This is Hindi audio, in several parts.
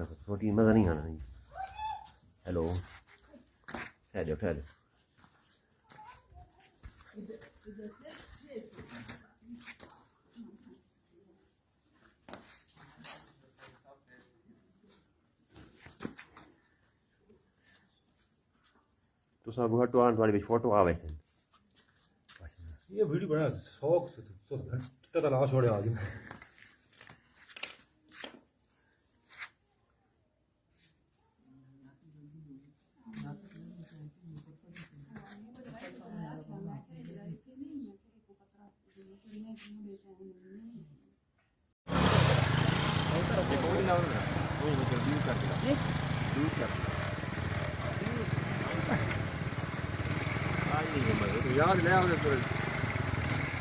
पर छोटी मज़ा नहीं आना। हेलो ठहरो ठहरो। तो सब हटो आने वाली फोटो आवे से ये वीडियो बना शौक से तो घंटा तक ना छोड़े आगे याद ले आओ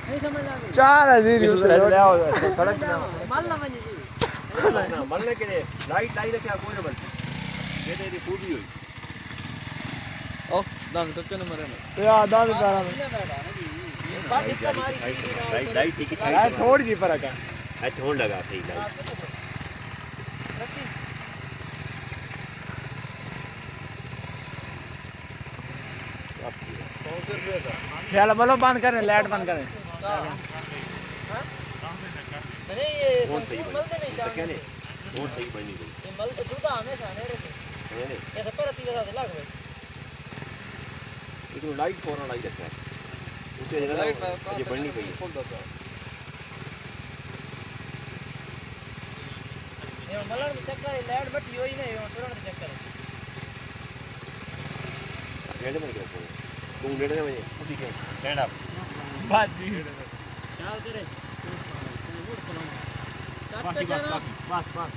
नहीं समझ आ गई 4000 ले आओ सड़क ना माल ना बनी जी ना मरने के लिए लाइट लाई रखे कोई ना बल्कि ये तेरी खूबी हुई ओ दान तो क्यों मरे ना यार दान करा लाइट ठीक है थोड़ी जी फर्क है थोड़ लगा सही लाइट ख्याल बोलो बंद करें लाइट बंद करें नहीं ये बहुत सही बनी क्या नहीं बहुत सही बनी गई ये मल तो जुदा हमेशा नहीं रहते नहीं ऐसे परती के साथ लग गई लेकिन लाइट फौरन लाइट रखा है उससे जगह ये बननी गई ये मलर चक्कर लाइट बटी होई नहीं ये तुरंत चक्कर गेड़ में क्या तू नेड़े में ठीक है स्टैंड अप बाजी क्या करे बस बस